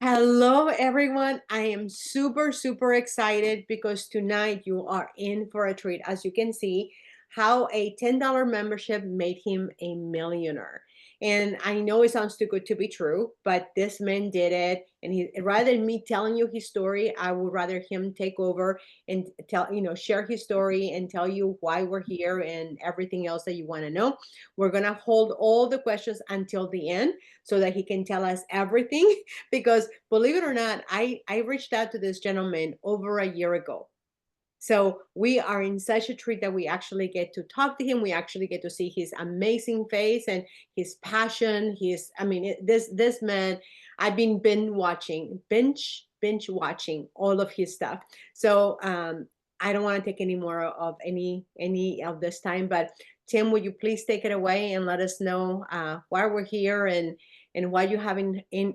Hello, everyone. I am super excited because tonight you are in for a treat. As you can see, how a $10 membership made him a millionaire. And I know it sounds too good to be true, but this man did it. And he, rather than me telling you his story, I would rather him take over and share his story and tell you why we're here and everything else that you want to know. We're going to hold all the questions until the end so that he can tell us everything. Because believe it or not, I reached out to this gentleman over a year ago. So we are in such a treat that we actually get to talk to him. We actually get to see his amazing face and his passion. This man, I've been binge watching all of his stuff. So I don't want to take any more of any of this time, but Tim, would you please take it away and let us know why we're here and why you have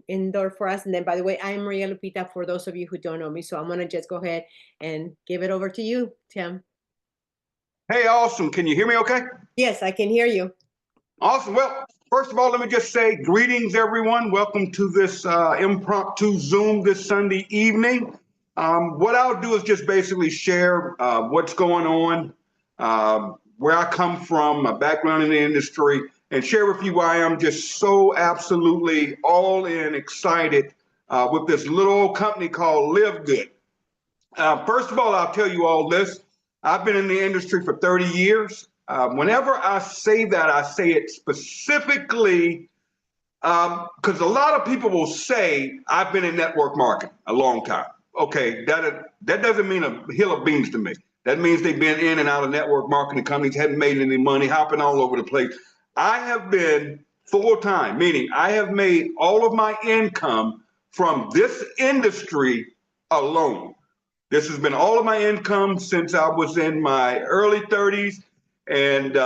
indoor for us. And then, by the way, I'm Maria Lupita, for those of you who don't know me. So I'm going to just go ahead and give it over to you, Tim. Hey, awesome. Can you hear me okay? Yes, I can hear you. Awesome. Well, first of all, let me just say greetings, everyone. Welcome to this impromptu Zoom this Sunday evening. What I'll do is just basically share what's going on, where I come from, my background in the industry, and share with you why I'm just so absolutely all in excited with this little old company called LiveGood. First of all, I'll tell you all this. I've been in the industry for 30 years. Whenever I say that, I say it specifically because a lot of people will say I've been in network marketing a long time. Okay, that doesn't mean a hill of beans to me. That means they've been in and out of network marketing companies, hadn't made any money, hopping all over the place. I have been full-time, meaning I have made all of my income from this industry alone. This has been all of my income since I was in my early 30s. And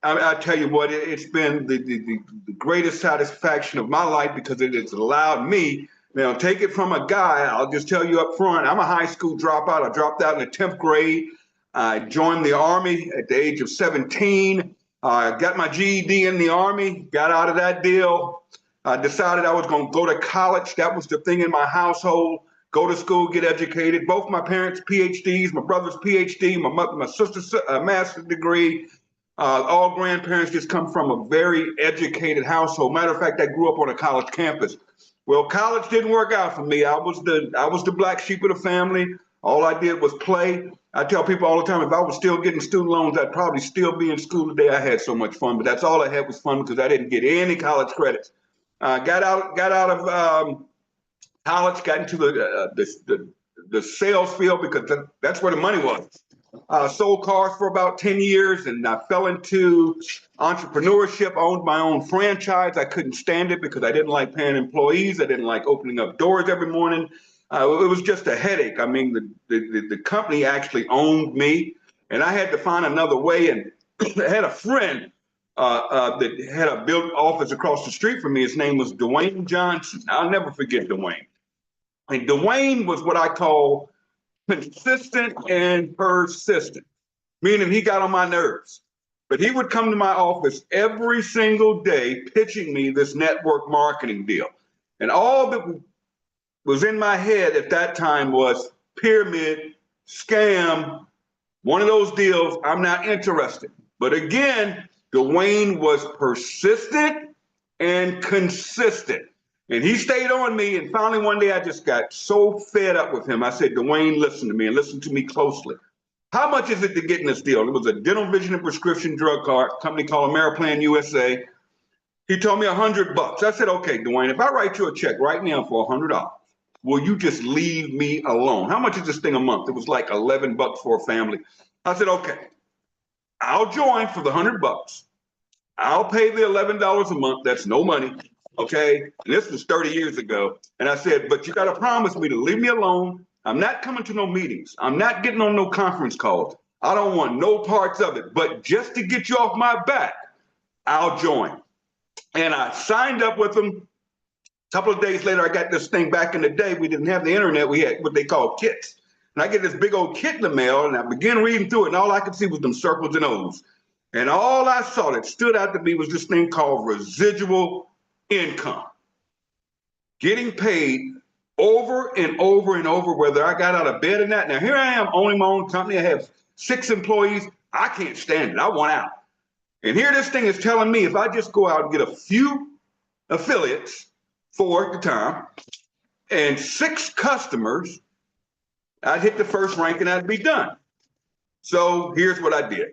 I tell you what, it's been the greatest satisfaction of my life because it has allowed me, now take it from a guy, I'll just tell you up front, I'm a high school dropout. I dropped out in the 10th grade. I joined the Army at the age of 17. Got my GED in the Army, got out of that deal. I decided I was going to go to college. That was the thing in my household. Go to school, get educated. Both my parents PhDs, my brother's PhD, my sister's master's degree. All grandparents just come from a very educated household. Matter of fact, I grew up on a college campus. Well, college didn't work out for me. I was the black sheep of the family. All I did was play. I tell people all the time, if I was still getting student loans, I'd probably still be in school today. I had so much fun, but that's all I had was fun because I didn't get any college credits. Got out of college, got into the sales field because that's where the money was. Sold cars for about 10 years and I fell into entrepreneurship, owned my own franchise. I couldn't stand it because I didn't like paying employees. I didn't like opening up doors every morning. It was just a headache. I mean, the company actually owned me and I had to find another way. And I had a friend that had a built office across the street from me. His name was Dwayne Johnson. I'll never forget Dwayne. And Dwayne was what I call consistent and persistent, meaning he got on my nerves. But he would come to my office every single day pitching me this network marketing deal. And all that was in my head at that time was pyramid, scam, one of those deals, I'm not interested. But again, Dwayne was persistent and consistent. And he stayed on me. And finally, one day, I just got so fed up with him. I said, Dwayne, listen to me and listen to me closely. How much is it to get in this deal? It was a dental, vision, and prescription drug card company called Ameriplan USA. He told me $100. I said, okay, Dwayne, if I write you a check right now for $100, will you just leave me alone? How much is this thing a month? It was like $11 for a family. I said, okay, I'll join for the $100. I'll pay the $11 a month. That's no money. Okay, and this was 30 years ago. And I said, but you got to promise me to leave me alone. I'm not coming to no meetings. I'm not getting on no conference calls. I don't want no parts of it. But just to get you off my back, I'll join. And I signed up with them. A couple of days later, I got this thing. Back in the day, we didn't have the internet. We had what they call kits. And I get this big old kit in the mail, and I began reading through it, and all I could see was them circles and O's. And all I saw that stood out to me was this thing called residual income. Getting paid over and over and over, whether I got out of bed or not. Now, here I am, owning my own company. I have 6 employees. I can't stand it. I want out. And here this thing is telling me if I just go out and get a few affiliates, 4 at the time, and 6 customers, I'd hit the first rank and I'd be done. So here's what I did.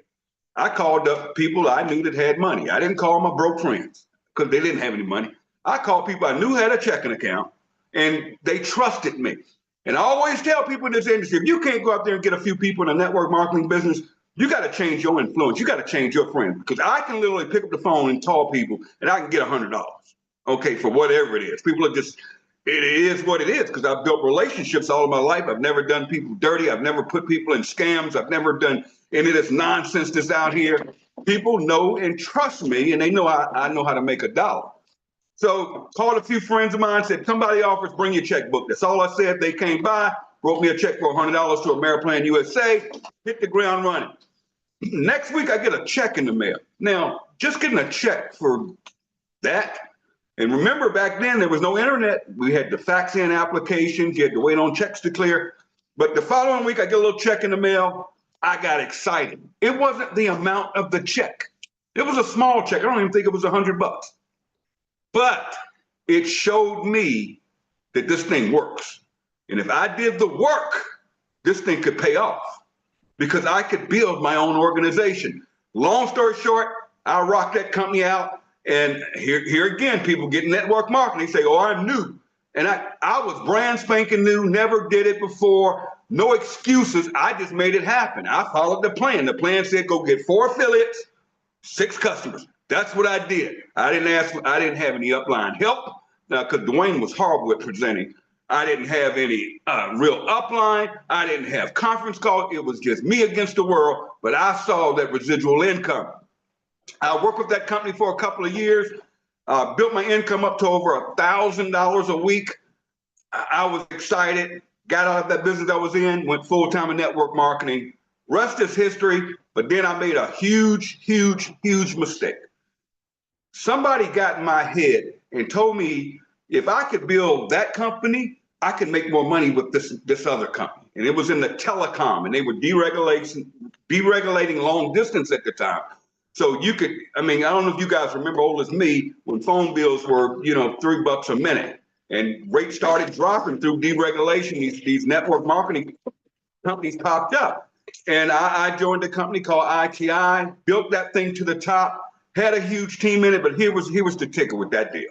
I called up people I knew that had money. I didn't call my broke friends because they didn't have any money. I called people I knew had a checking account and they trusted me. And I always tell people in this industry, if you can't go out there and get a few people in a network marketing business, you got to change your influence. You got to change your friends, because I can literally pick up the phone and call people and I can get $100, okay, for whatever it is. People are just, it is what it is, because I've built relationships all of my life. I've never done people dirty. I've never put people in scams. I've never done any of this nonsense that's out here. People know and trust me, and they know I know how to make a dollar. So called a few friends of mine, said, somebody offers, bring your checkbook. That's all I said. They came by, wrote me a check for $100 to Ameriplan USA, hit the ground running. Next week, I get a check in the mail. Now, just getting a check for that, and remember back then, there was no internet. We had the fax in applications. You had to wait on checks to clear. But the following week, I get a little check in the mail. I got excited. It wasn't the amount of the check. It was a small check. I don't even think it was $100. But it showed me that this thing works. And if I did the work, this thing could pay off, because I could build my own organization. Long story short, I rocked that company out. And here again, people get network marketing. They say, oh, I'm new. And I was brand spanking new, never did it before, no excuses. I just made it happen. I followed the plan. The plan said, go get 4 affiliates, 6 customers. That's what I did. I didn't have any upline help, because Dwayne was horrible at presenting. I didn't have any real upline. I didn't have conference calls. It was just me against the world, but I saw that residual income. I worked with that company for a couple of years, built my income up to over $1,000 a week. I was excited, got out of that business I was in, went full-time in network marketing. Rest is history, but then I made a huge, huge, huge mistake. Somebody got in my head and told me if I could build that company, I could make more money with this other company. And it was in the telecom, and they were deregulating long distance at the time. So you could, I mean, I don't know if you guys remember, old as me, when phone bills were, $3 a minute, and rates started dropping through deregulation. These network marketing companies popped up. And I joined a company called ITI, built that thing to the top, had a huge team in it, but here was the ticker with that deal.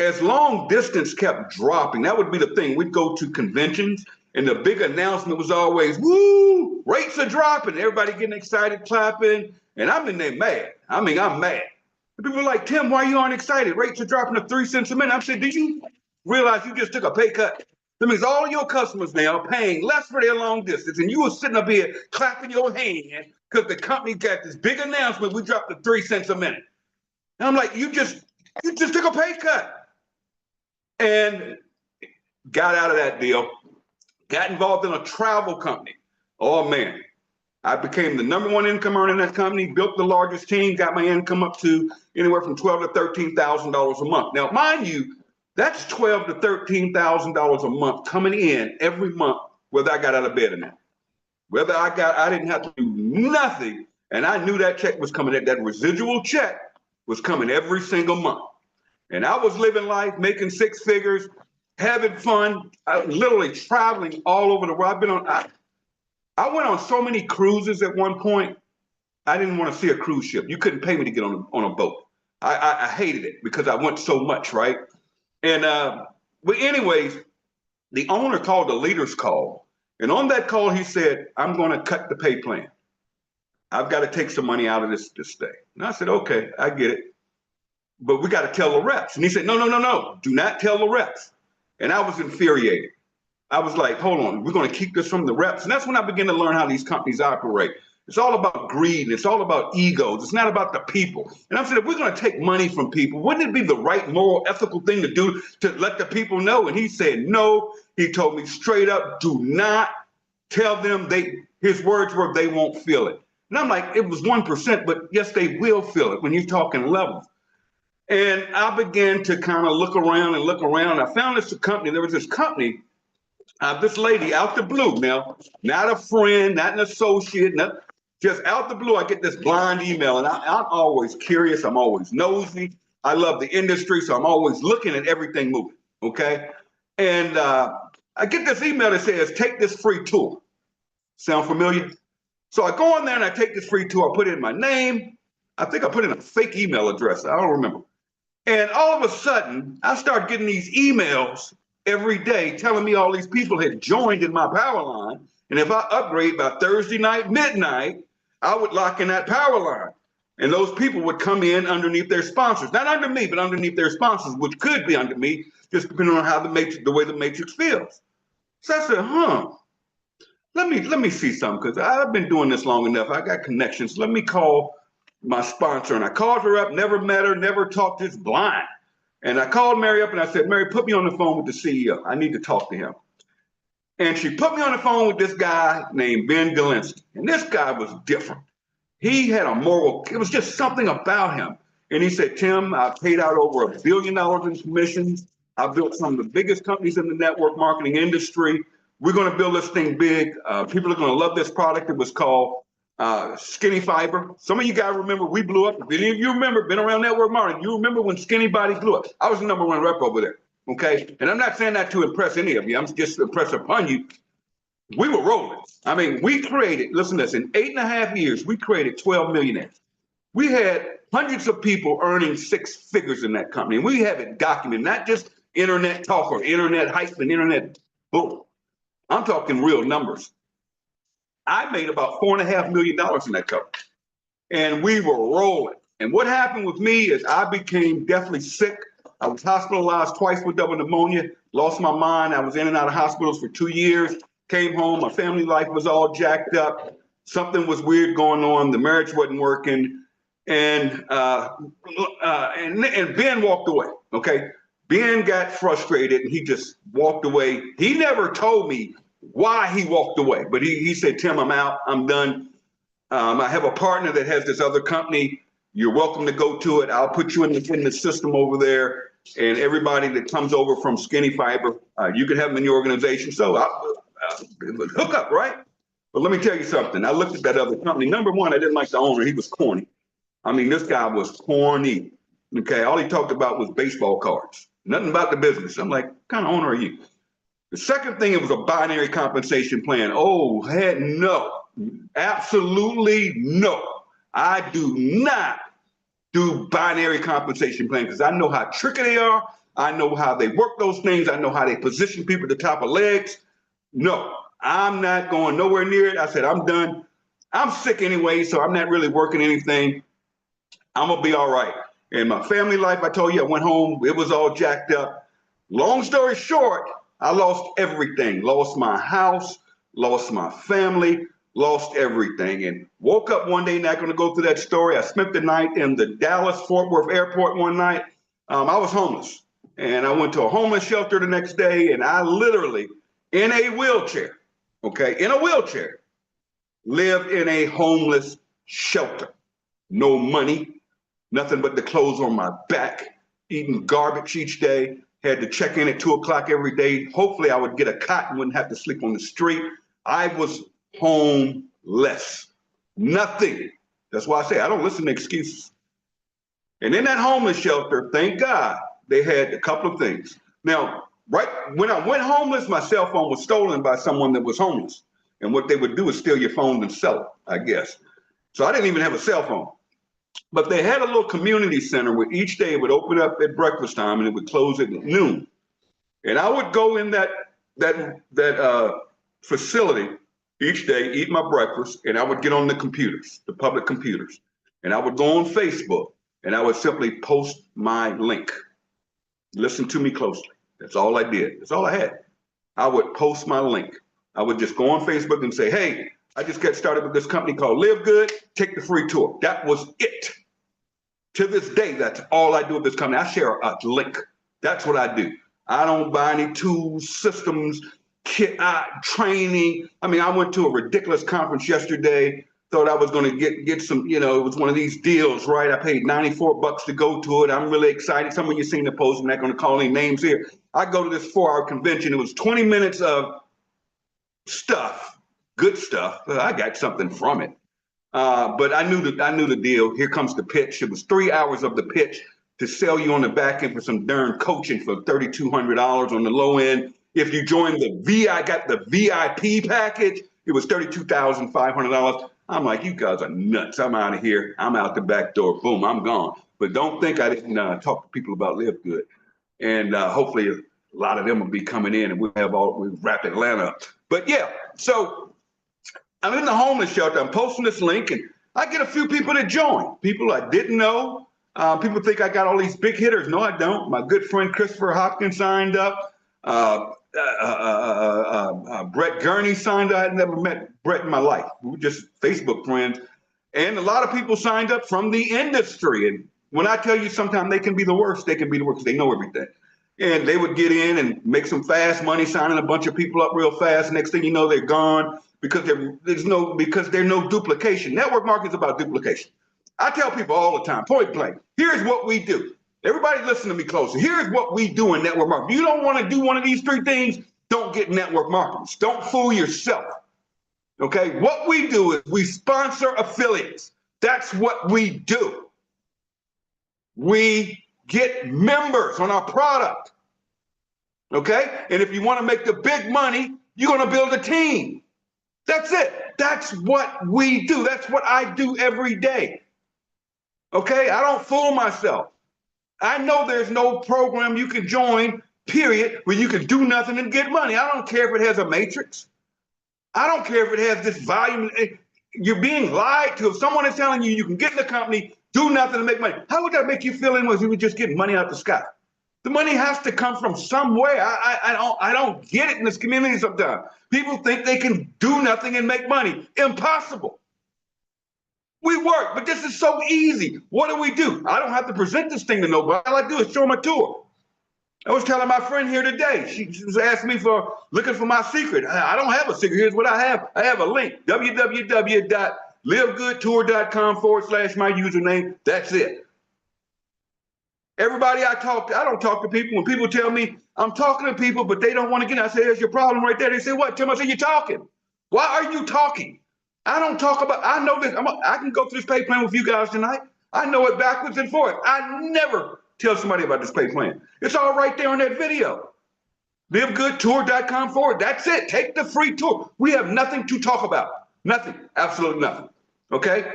As long distance kept dropping, that would be the thing. We'd go to conventions, and the big announcement was always, woo, rates are dropping. Everybody getting excited, clapping, and I'm in there mad. I mean, I'm mad. And people were like, Tim, why you aren't excited? Rates are dropping to 3 cents a minute. I said, did you realize you just took a pay cut? That means all of your customers now are paying less for their long distance, and you were sitting up here clapping your hand because the company got this big announcement, we dropped to 3 cents a minute. And I'm like, you just took a pay cut. And got out of that deal, got involved in a travel company. Oh man, I became the #1 income earner in that company, built the largest team, got my income up to anywhere from $12,000 to $13,000 a month. Now, mind you, that's $12,000 to $13,000 a month coming in every month, whether I got out of bed or not. Whether I didn't have to do nothing, and I knew that check was coming. That residual check was coming every single month. And I was living life, making 6 figures, having fun, literally traveling all over the world. I went on so many cruises at one point. I didn't want to see a cruise ship. You couldn't pay me to get on a boat. I hated it because I went so much, right? And but anyways, the owner called the leaders call. And on that call, he said, I'm going to cut the pay plan. I've got to take some money out of this thing. And I said, okay, I get it. But we got to tell the reps. And he said, no, do not tell the reps. And I was infuriated. I was like, hold on, we're going to keep this from the reps. And that's when I began to learn how these companies operate. It's all about greed. And it's all about egos. It's not about the people. And I said, if we're going to take money from people, wouldn't it be the right, moral, ethical thing to do to let the people know? And he said, no. He told me straight up, do not tell them. His words were, they won't feel it. And I'm like, it was 1%, but yes, they will feel it when you're talking levels. And I began to kind of look around and look around. I found this company. There was this company, this lady out the blue. Now, not a friend, not an associate, not, just out the blue. I get this blind email, and I'm always curious. I'm always nosy. I love the industry, so I'm always looking at everything moving. Okay, and I get this email that says, "Take this free tour." Sound familiar? So I go on there and I take this free tour. I put in my name. I think I put in a fake email address. I don't remember. And all of a sudden, I start getting these emails every day telling me all these people had joined in my power line. And if I upgrade by Thursday night, midnight, I would lock in that power line. And those people would come in underneath their sponsors. Not under me, but underneath their sponsors, which could be under me, just depending on how the way the matrix feels. So I said, let me see something, because I've been doing this long enough. I got connections. Let me call my sponsor. And I called her up, never met her, never talked, just blind. And I called Mary up and I said, "Mary, put me on the phone with the CEO. I need to talk to him." And she put me on the phone with this guy named Ben Galinsky. And this guy was different. He had a moral, it was just something about him. And he said, "Tim, I've paid out over $1 billion in commissions. I've built some of the biggest companies in the network marketing industry. We're going to build this thing big. People are going to love this product." It was called Skinny Fiber. Some of you guys remember we blew up. If any of you remember, been around network marketing, you remember when Skinny Body blew up. I was the #1 rep over there. Okay. And I'm not saying that to impress any of you. I'm just impressed upon you. We were rolling. I mean, we created, listen to this, in 8.5 years, we created 12 millionaires. We had hundreds of people earning 6 figures in that company. And we have it documented, not just internet talk or internet hype and internet boom. I'm talking real numbers. I made about $4.5 million in that company. And we were rolling. And what happened with me is I became deathly sick. I was hospitalized twice with double pneumonia, lost my mind. I was in and out of hospitals for 2 years, came home. My family life was all jacked up. Something was weird going on. The marriage wasn't working. And Ben walked away, okay? Ben got frustrated and he just walked away. He never told me why he walked away, but he said, "Tim, I'm out. I'm done. I have a partner that has this other company. You're welcome to go to it. I'll put you in the system over there. And everybody that comes over from Skinny Fiber, you can have them in your organization." So it was hook up, right? But let me tell you something. I looked at that other company. #1, I didn't like the owner. He was corny. I mean, this guy was corny. Okay, all he talked about was baseball cards. Nothing about the business. I'm like, what kind of owner are you? The second thing, it was a binary compensation plan. Oh, heck no. Absolutely no. I do not do binary compensation plan because I know how tricky they are. I know how they work those things. I know how they position people at the top of legs. No, I'm not going nowhere near it. I said, I'm done. I'm sick anyway, so I'm not really working anything. I'm going to be all right. And my family life, I told you, I went home. It was all jacked up. Long story short, I lost everything. Lost my house, lost my family, lost everything. And woke up one day, not going to go through that story. I spent the night in the Dallas-Fort Worth airport one night. I was homeless. And I went to a homeless shelter the next day, and I literally, in a wheelchair, okay, in a wheelchair, lived in a homeless shelter. No money, nothing but the clothes on my back, eating garbage each day. Had to check in at 2 o'clock every day. Hopefully I would get a cot and wouldn't have to sleep on the street. I was homeless. Nothing. That's why I say I don't listen to excuses. And in that homeless shelter, thank God, they had a couple of things. Now, right when I went homeless, my cell phone was stolen by someone that was homeless. And what they would do is steal your phone and sell it, I guess. So I didn't even have a cell phone. But they had a little community center where each day it would open up at breakfast time and it would close at noon. And I would go in that facility each day, eat my breakfast, and I would get on the computers, the public computers. And I would go on Facebook and I would simply post my link. Listen to me closely. That's all I did. That's all I had. I would post my link. I would just go on Facebook and say, "Hey, I just got started with this company called LiveGood. Take the free tour." That was it. To this day, that's all I do with this company. I share a link. That's what I do. I don't buy any tools, systems, kit, training. I mean, I went to a ridiculous conference yesterday thought I was going to get some, it was one of these deals, right? I paid $94 to go to it. I'm really excited. Some of you seen the post. I'm not going to call any names here. I go to this 4-hour convention. It was 20 minutes of stuff, good stuff. I got something from it. But I knew the deal. Here comes the pitch. It was 3 hours of the pitch to sell you on the back end for some darn coaching for $3,200 on the low end. If you join got the VIP package, it was $32,500. I'm like, you guys are nuts. I'm out of here. I'm out the back door. Boom, I'm gone. But don't think I didn't talk to people about LiveGood. And hopefully a lot of them will be coming in and we'll wrap Atlanta up. But yeah, so I'm in the homeless shelter. I'm posting this link and I get a few people to join. People I didn't know. People think I got all these big hitters. No, I don't. My good friend Christopher Hopkins signed up. Brett Gurney signed up. I had never met Brett in my life. We were just Facebook friends. And a lot of people signed up from the industry. And when I tell you sometimes they can be the worst, they can be the worst. They know everything. And they would get in and make some fast money, signing a bunch of people up real fast. Next thing you know, they're gone because there's no duplication. Network marketing is about duplication. I tell people all the time, point blank, here's what we do. Everybody listen to me closely. Here's what we do in network marketing. You don't want to do one of these 3 things, don't get network marketing. Don't fool yourself. Okay, what we do is we sponsor affiliates. That's what we do. We get members on our product. Okay, and if you want to make the big money, you're going to build a team. That's it. That's what we do. That's what I do every day. Okay, I don't fool myself. I know there's no program you can join, period, where you can do nothing and get money. I don't care if it has a matrix. I don't care if it has this volume. You're being lied to. If someone is telling you you can get in the company, do nothing and make money, how would that make you feel anyway if you were just getting money out the sky? The money has to come from somewhere. I don't get it in this community sometimes. People think they can do nothing and make money. Impossible. We work, but this is so easy. What do? I don't have to present this thing to nobody. All I do is show them a tour. I was telling my friend here today, she was asking me looking for my secret. I don't have a secret. Here's what I have. I have a link, www.livegoodtour.com/my username. That's it. Everybody I talk to, I don't talk to people. When people tell me I'm talking to people, but they don't want to get in, I say, there's your problem right there. They say, what, Tim? I say, you're talking. Why are you talking? I don't talk about, I know this. I can go through this pay plan with you guys tonight. I know it backwards and forwards. I never tell somebody about this pay plan. It's all right there on that video. LiveGoodTour.com/. That's it. Take the free tour. We have nothing to talk about. Nothing. Absolutely nothing. Okay?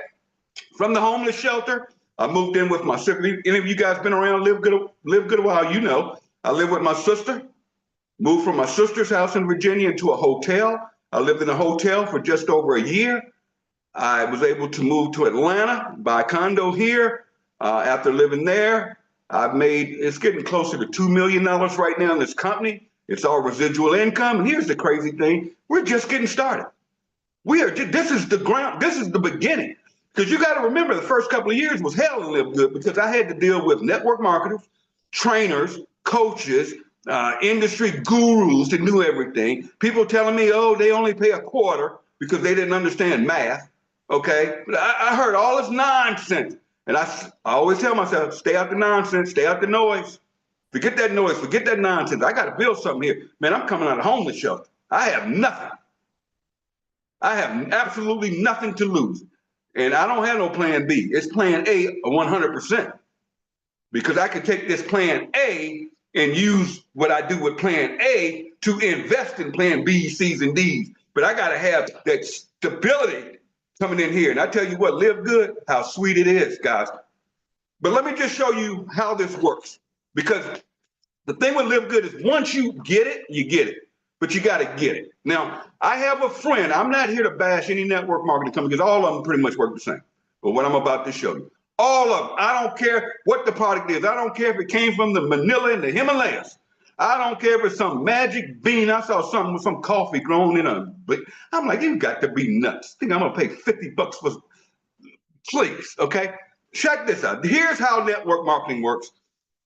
From the homeless shelter, I moved in with my sister. Any of you guys been around LiveGood a while, you know. I live with my sister. Moved from my sister's house in Virginia into a hotel. I lived in a hotel for just over a year. I was able to move to Atlanta, buy a condo here. After living there, it's getting closer to $2 million right now in this company. It's all residual income. And here's the crazy thing. We're just getting started. This is the ground. This is the beginning. Because you got to remember the first couple of years was hell in LiveGood because I had to deal with network marketers, trainers, coaches, industry gurus that knew everything. People telling me, oh, they only pay a quarter because they didn't understand math. Okay, but I heard all this nonsense. And I always tell myself, stay out the nonsense, stay out the noise. Forget that noise, forget that nonsense. I got to build something here. Man, I'm coming out of homeless shelter. I have nothing. I have absolutely nothing to lose. And I don't have no plan B. It's plan A 100%. Because I can take this plan A and use what I do with plan A to invest in plan B, C's, and D's. But I got to have that stability coming in here. And I tell you what, LiveGood, how sweet it is, guys. But let me just show you how this works. Because the thing with LiveGood is once you get it, you get it. But you got to get it. Now, I have a friend. I'm not here to bash any network marketing company because all of them pretty much work the same. But what I'm about to show you, all of them, I don't care what the product is. I don't care if it came from the Manila and the Himalayas. I don't care if it's some magic bean. I saw something with some coffee grown in a, I'm like, you got to be nuts. I think I'm going to pay $50 for, please, okay? Check this out. Here's how network marketing works.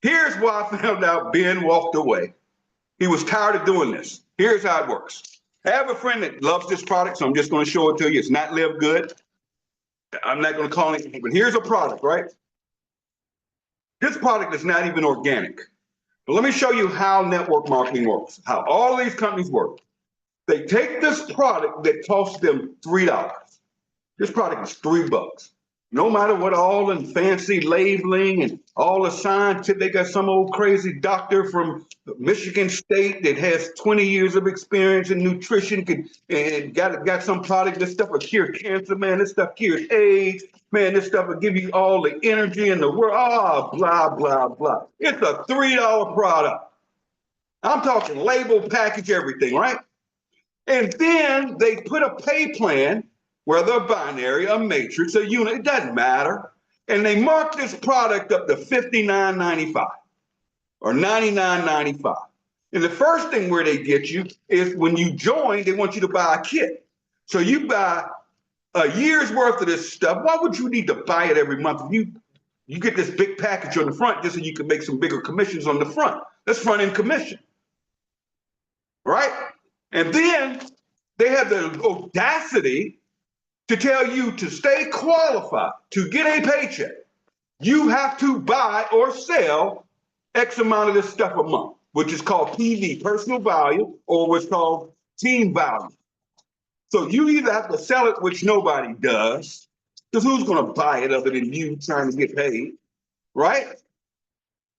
Here's why I found out Ben walked away. He was tired of doing this. Here's how it works. I have a friend that loves this product, so I'm just going to show it to you. It's not LiveGood. I'm not going to call anything, but here's a product, right? This product is not even organic. But let me show you how network marketing works, how all of these companies work. They take this product that costs them $3. This product is $3. No matter what all the fancy labeling and all the scientific, they got some old crazy doctor from Michigan State that has 20 years of experience in nutrition and got some product. This stuff will cure cancer, man. This stuff cures AIDS. Man, this stuff will give you all the energy in the world. Ah, blah, blah, blah. It's a $3 product. I'm talking label, package, everything, right? And then they put a pay plan, whether a binary, a matrix, a unit, it doesn't matter. And they mark this product up to $59.95 or $99.95. And the first thing where they get you is when you join, they want you to buy a kit. So you buy a year's worth of this stuff. Why would you need to buy it every month? You get this big package on the front just so you can make some bigger commissions on the front. That's front end commission, right? And then they have the audacity to tell you to stay qualified to get a paycheck. You have to buy or sell X amount of this stuff a month, which is called PV, personal value, or what's called team value. So you either have to sell it, which nobody does, because who's going to buy it other than you trying to get paid, right?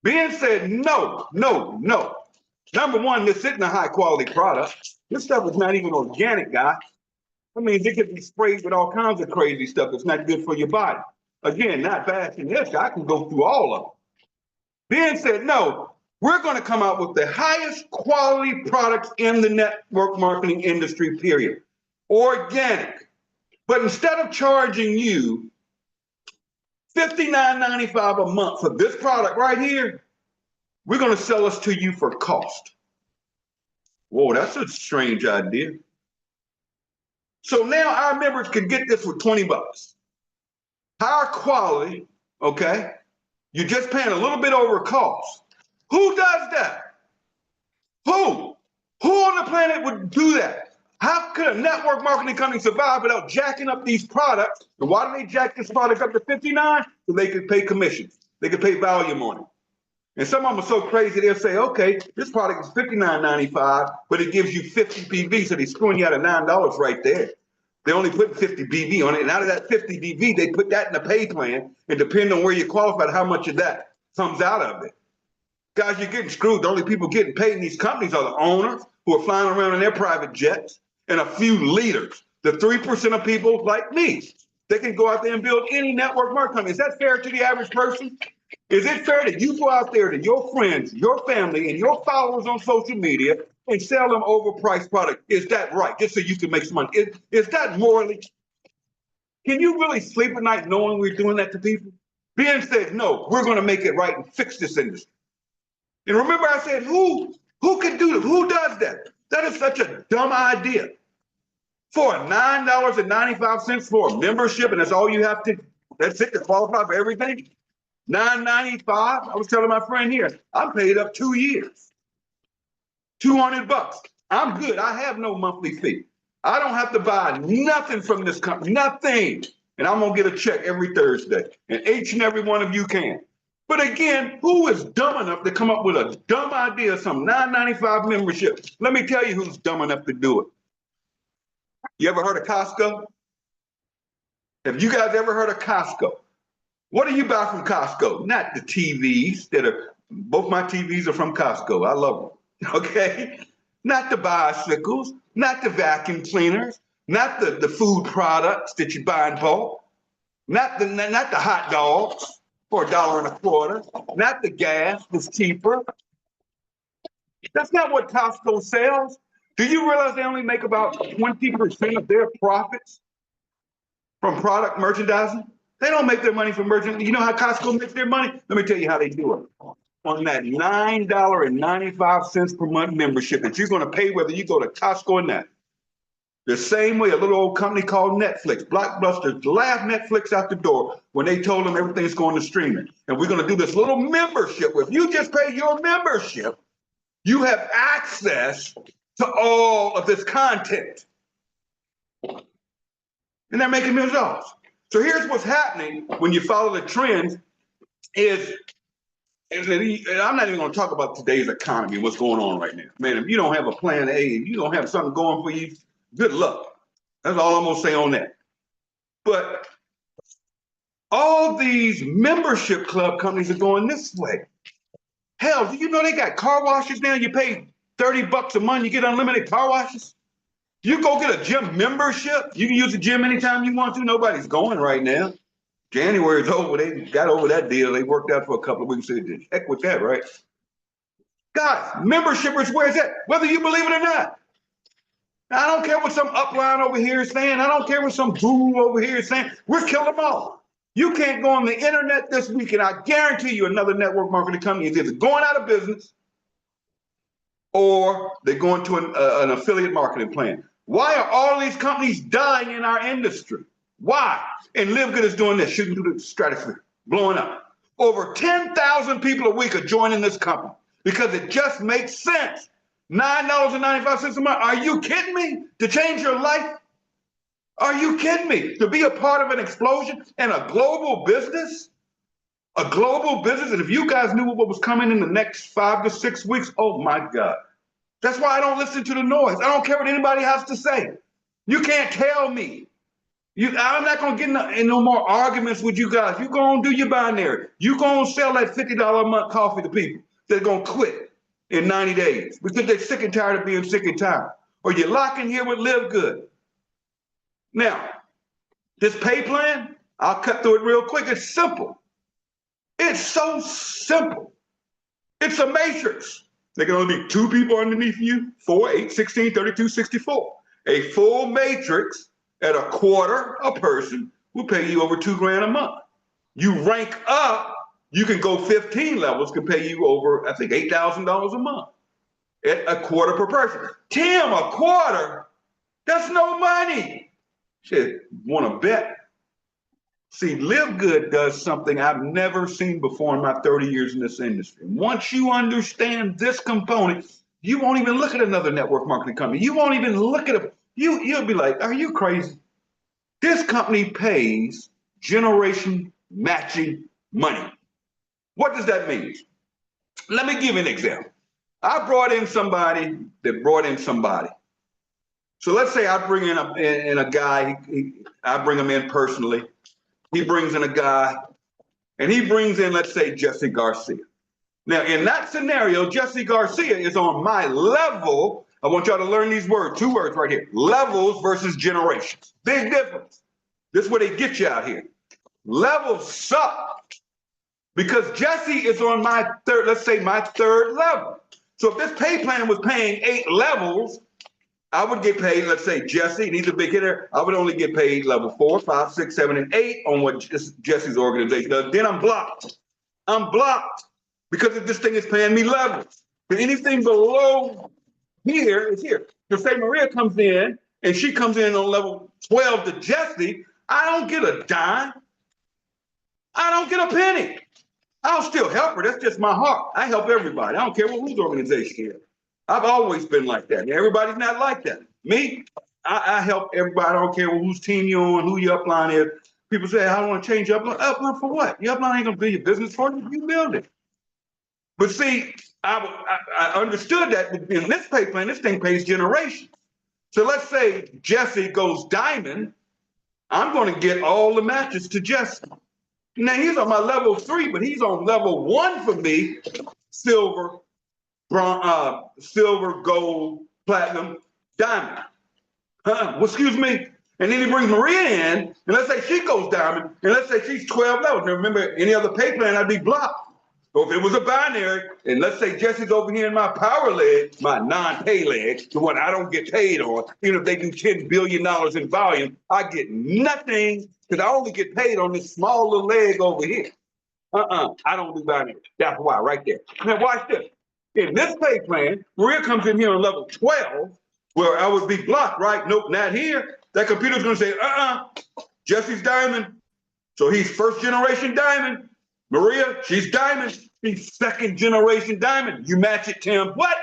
Ben said, no, no, no. Number one, this isn't a high quality product. This stuff is not even organic, guy. I mean, it could be sprayed with all kinds of crazy stuff that's not good for your body. Again, not bashing this. I can go through all of them. Ben said, no, we're going to come out with the highest quality products in the network marketing industry, period. Organic. But instead of charging you $59.95 a month for this product right here, we're going to sell this to you for cost. Whoa, that's a strange idea. So now our members can get this for $20. Higher quality, okay? You're just paying a little bit over cost. Who does that? Who? Who on the planet would do that? How could a network marketing company survive without jacking up these products? And why do they jack this product up to 59? So they could pay commissions. They could pay volume on it. And some of them are so crazy, they'll say, okay, this product is $59.95, but it gives you 50 BV, so they're screwing you out of $9 right there. They only put 50 BV on it, and out of that 50 BV, they put that in the pay plan, and depending on where you're qualified, how much of that comes out of it. Guys, you're getting screwed. The only people getting paid in these companies are the owners who are flying around in their private jets and a few leaders, the 3% of people like me. They can go out there and build any network marketing company. Is that fair to the average person? Is it fair that you go out there to your friends, your family, and your followers on social media and sell them overpriced product? Is that right? Just so you can make some money. Is that morally? Can you really sleep at night knowing we're doing that to people? Ben said, no, we're going to make it right and fix this industry. And remember I said, who can do that? Who does that? That is such a dumb idea. For $9.95 for a membership, and that's all you have to, that's it to qualify for everything? $9.95. I was telling my friend here, I'm paid up 2 years. $200. I'm good. I have no monthly fee. I don't have to buy nothing from this company, nothing. And I'm gonna get a check every Thursday. And each and every one of you can. But again, who is dumb enough to come up with a dumb idea, some $9.95 membership? Let me tell you who's dumb enough to do it. You ever heard of Costco? Have you guys ever heard of Costco? What do you buy from Costco? Not the TVs that are, both my TVs are from Costco. I love them, okay? Not the bicycles, not the vacuum cleaners, not the food products that you buy in bulk, not the hot dogs for $1.25, not the gas that's cheaper. That's not what Costco sells. Do you realize they only make about 20% of their profits from product merchandising? They don't make their money from merchandising. You know how Costco makes their money? Let me tell you how they do it. On that $9.95 per month membership that you're going to pay whether you go to Costco or not. The same way a little old company called Netflix, Blockbuster, laughed Netflix out the door when they told them everything's going to streaming. And we're going to do this little membership where if you just pay your membership, you have access to all of this content. And they're making millions of dollars. So here's what's happening when you follow the trends is, and I'm not even going to talk about today's economy, what's going on right now. Man, if you don't have a plan A, if you don't have something going for you, good luck. That's all I'm going to say on that. But all these membership club companies are going this way. Hell, do you know they got car washes now? You pay $30 a month, you get unlimited car washes. You go get a gym membership. You can use the gym anytime you want to. Nobody's going right now. January's over. They got over that deal. They worked out for a couple of weeks. Said, heck with that, right? Guys, membership is where it's at, whether you believe it or not. I don't care what some upline over here is saying. I don't care what some guru over here is saying. We'll kill them all. You can't go on the internet this week, and I guarantee you another network marketing company is either going out of business or they're going to an affiliate marketing plan. Why are all these companies dying in our industry? Why? And LiveGood is doing this, shooting through the stratosphere, blowing up. Over 10,000 people a week are joining this company because it just makes sense. $9.95 a month. Are you kidding me? To change your life? Are you kidding me? To be a part of an explosion and a global business? A global business? And if you guys knew what was coming in the next 5 to 6 weeks, oh my God. That's why I don't listen to the noise. I don't care what anybody has to say. You can't tell me. I'm not going to get in no more arguments with you guys. You go and do your binary. You go and sell that $50 a month coffee to people. They're going to quit in 90 days because they're sick and tired of being sick and tired. Or you're locking here with LiveGood. Now, this pay plan, I'll cut through it real quick. It's simple. It's so simple. It's a matrix. There can only be 2 people underneath you, 4, 8, 16, 32, 64. A full matrix at a quarter a person will pay you over $2,000 a month. You rank up, you can go 15 levels, can pay you over, I think, $8,000 a month at a quarter per person. Tim, a quarter? That's no money. Shit, want to bet? See, LiveGood does something I've never seen before in my 30 years in this industry. Once you understand this component, you won't even look at another network marketing company. You won't even look at it. You'll be like, are you crazy? This company pays generation matching money. What does that mean? Let me give you an example. I brought in somebody that brought in somebody. So let's say I bring in a guy, I bring him in personally. He brings in a guy, and he brings in, let's say, Jesse Garcia. Now, in that scenario, Jesse Garcia is on my level. I want y'all to learn these words, 2 words right here. Levels versus generations. Big difference. This is where they get you out here. Levels suck because Jesse is on my third, let's say my 3rd level. So if this pay plan was paying 8 levels, I would get paid, let's say Jesse, and he's a big hitter, I would only get paid level 4, 5, 6, 7, and 8 on what Jesse's organization does. Then I'm blocked. I'm blocked because this thing is paying me levels. But anything below here is here. So say Maria comes in, and she comes in on level 12 to Jesse, I don't get a dime. I don't get a penny. I'll still help her. That's just my heart. I help everybody. I don't care whose organization is. I've always been like that. Everybody's not like that. Me, I help everybody. I don't care whose team you're on, who your upline is. People say, I don't want to change your upline. Upline for what? Your upline ain't going to build your business for you. You build it. But see, I understood that in this pay plan, this thing pays generations. So let's say Jesse goes diamond. I'm going to get all the matches to Jesse. Now he's on my level 3, but he's on level 1 for me, silver, bronze, silver, gold, platinum, diamond. Well, excuse me. And then he brings Maria in, and let's say she goes diamond, and let's say she's 12 levels. Now remember, any other pay plan, I'd be blocked. So if it was a binary, and let's say Jesse's over here in my power leg, my non-pay leg, the one I don't get paid on, even if they do $10 billion in volume, I get nothing because I only get paid on this small little leg over here. I don't do binary. That's why, right there. Now watch this. In this pay plan, Maria comes in here on level 12, where I would be blocked, right? Nope, not here. That computer's gonna say, Jesse's diamond. So he's 1st generation diamond. Maria, she's diamond. She's 2nd generation diamond. You match it, Tim. What?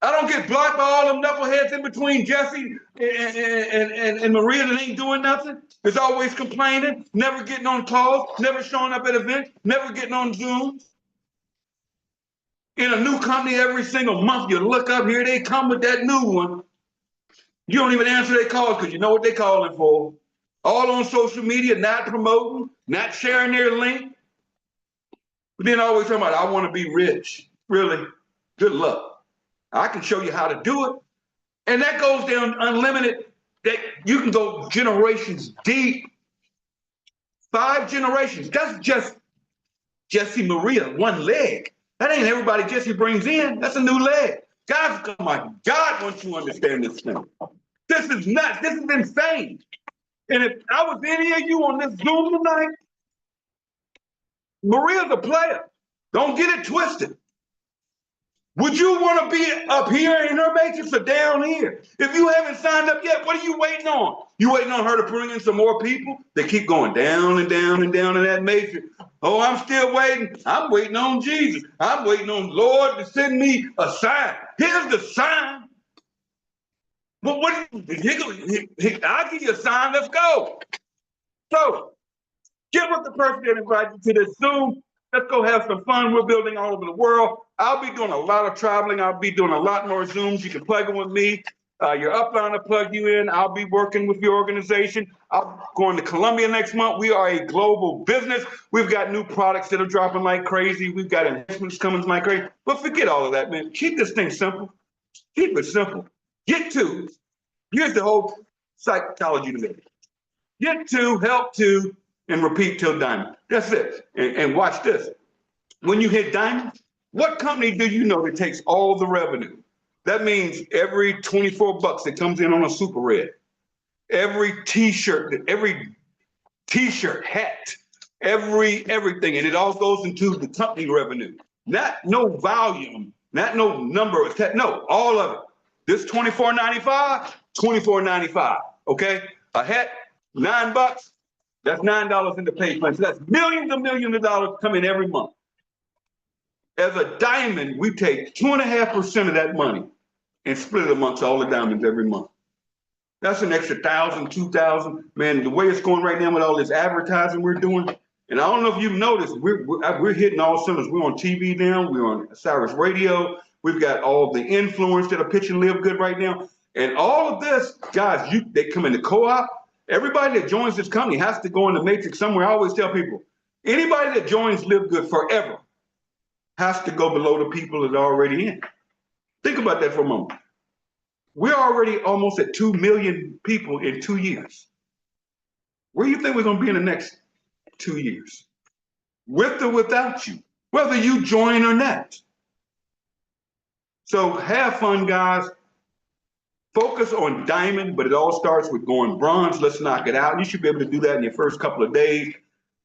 I don't get blocked by all them knuckleheads in between Jesse and Maria that ain't doing nothing. Is always complaining, never getting on calls, never showing up at events, never getting on Zoom. In a new company every single month, you look up, here they come with that new one. You don't even answer their calls because you know what they're calling for. All on social media, not promoting, not sharing their link. But then always talking about, I want to be rich. Really? Good luck. I can show you how to do it. And that goes down unlimited. That you can go generations deep. 5 generations. That's just Jesse Maria, one leg. That ain't everybody Jesse brings in. That's a new leg. God's, oh my God, wants you to understand this thing. This is nuts. This is insane. And if I was any of you on this Zoom tonight, Maria's a player. Don't get it twisted. Would you want to be up here in her matrix or down here? If you haven't signed up yet, what are you waiting on? You waiting on her to bring in some more people? They keep going down and down and down in that matrix. Oh, I'm still waiting. I'm waiting on Jesus. I'm waiting on Lord to send me a sign. Here's the sign. But what? I'll give you a sign. Let's go. So get with the person that invited you to this Zoom. Let's go have some fun. We're building all over the world. I'll be doing a lot of traveling. I'll be doing a lot more Zooms. You can plug in with me. Your upline will plug you in. I'll be working with your organization. I'm going to Colombia next month. We are a global business. We've got new products that are dropping like crazy. We've got enhancements coming like crazy. But forget all of that, man. Keep this thing simple. Keep it simple. Get to. Here's the whole psychology to me. Get to, help to, and repeat till diamond. That's it. And watch this. When you hit diamond, what company do you know that takes all the revenue? That means every 24 bucks that comes in on a super red, every t-shirt, hat, everything, and it all goes into the company revenue. Not no volume, not no number of no, all of it. This $24.95, $24.95. Okay? A hat, $9. That's $9 in the pay plan. So that's millions of dollars coming every month. As a diamond, we take 2.5% of that money and split it amongst all the diamonds every month. That's an extra 1,000, 2,000. Man, the way it's going right now with all this advertising we're doing, and I don't know if you've noticed, we're hitting all cylinders. We're on TV now. We're on Cyrus Radio. We've got all the influencers that are pitching LiveGood right now. And all of this, guys, they come in the co-op. Everybody that joins this company has to go in the matrix somewhere. I always tell people, anybody that joins LiveGood forever has to go below the people that are already in. Think about that for a moment. We're already almost at 2 million people in 2 years. Where do you think we're going to be in the next 2 years? With or without you, whether you join or not. So have fun, guys. Focus on diamond, but it all starts with going bronze. Let's knock it out. You should be able to do that in your first couple of days.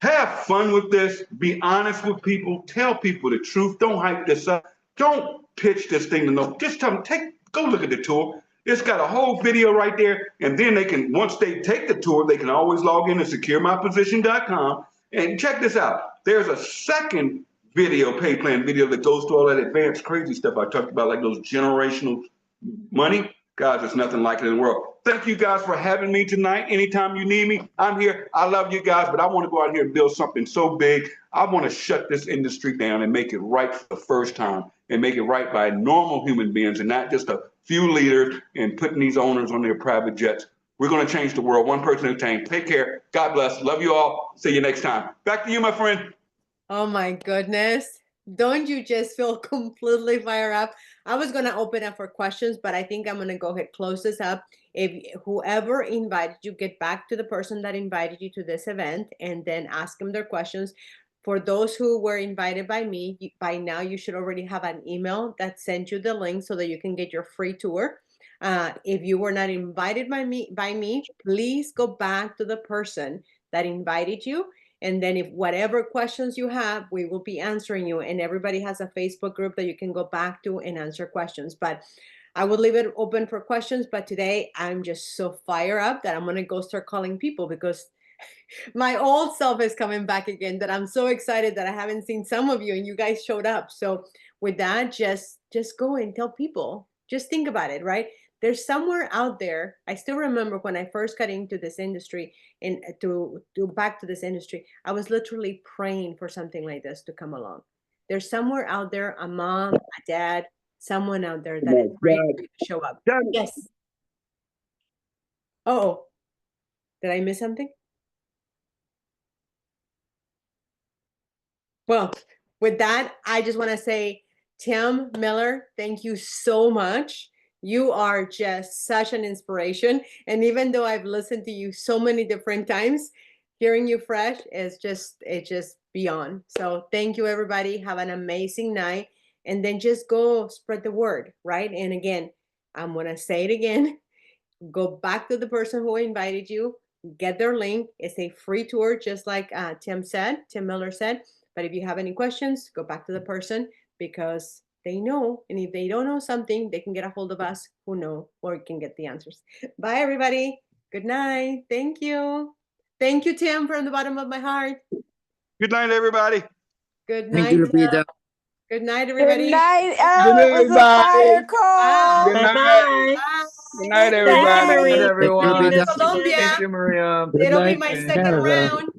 Have fun with this. Be honest with people. Tell people the truth. Don't hype this up. Don't pitch this thing to no. Just tell them, go look at the tour. It's got a whole video right there. And then they can, once they take the tour, they can always log in to securemyposition.com and check this out. There's a second video, pay plan video that goes to all that advanced crazy stuff I talked about, like those generational money. Guys, there's nothing like it in the world. Thank you guys for having me tonight. Anytime you need me, I'm here. I love you guys, but I want to go out here and build something so big. I want to shut this industry down and make it right for the first time and make it right by normal human beings and not just a few leaders and putting these owners on their private jets. We're going to change the world one person at a time. Take care. God bless. Love you all. See you next time. Back to you, my friend. Oh my goodness. Don't you just feel completely fired up? I was going to open up for questions, but I think I'm going to go ahead, close this up. If whoever invited you, get back to the person that invited you to this event and then ask them their questions. For those who were invited by me, by now you should already have an email that sent you the link so that you can get your free tour. If you were not invited by me, please go back to the person that invited you. And then if whatever questions you have, we will be answering you. And everybody has a Facebook group that you can go back to and answer questions. But I will leave it open for questions. But today I'm just so fired up that I'm going to go start calling people because my old self is coming back again, that I'm so excited that I haven't seen some of you and you guys showed up. So with that, just go and tell people. Just think about it, right? There's somewhere out there. I still remember when I first got into this industry and to back to this industry, I was literally praying for something like this to come along. There's somewhere out there, a mom, a dad, someone out there that is ready for you to show up. Yes. Oh, did I miss something? Well, with that, I just want to say, Tim Miller, thank you so much. You are just such an inspiration. And even though I've listened to you so many different times, hearing you fresh is it's just beyond. So thank you, everybody. Have an amazing night. And then just go spread the word, right? And again, I'm going to say it again. Go back to the person who invited you, get their link. It's a free tour, just like Tim Miller said. But if you have any questions, go back to the person because they know. And if they don't know something, they can get a hold of us who know or can get the answers. Bye, everybody. Good night. Thank you. Thank you, Tim, from the bottom of my heart. Good night, everybody. Good Thank night. you, Lupita. Good night, everybody. Good night. Good Oh, night, it was a fire everybody. call. Good night. Bye. Good night, Good everybody. night. Good night, Thank you, everyone. Lupita. Colombia. Thank you, Maria. Good It'll be night, my second Canada. round.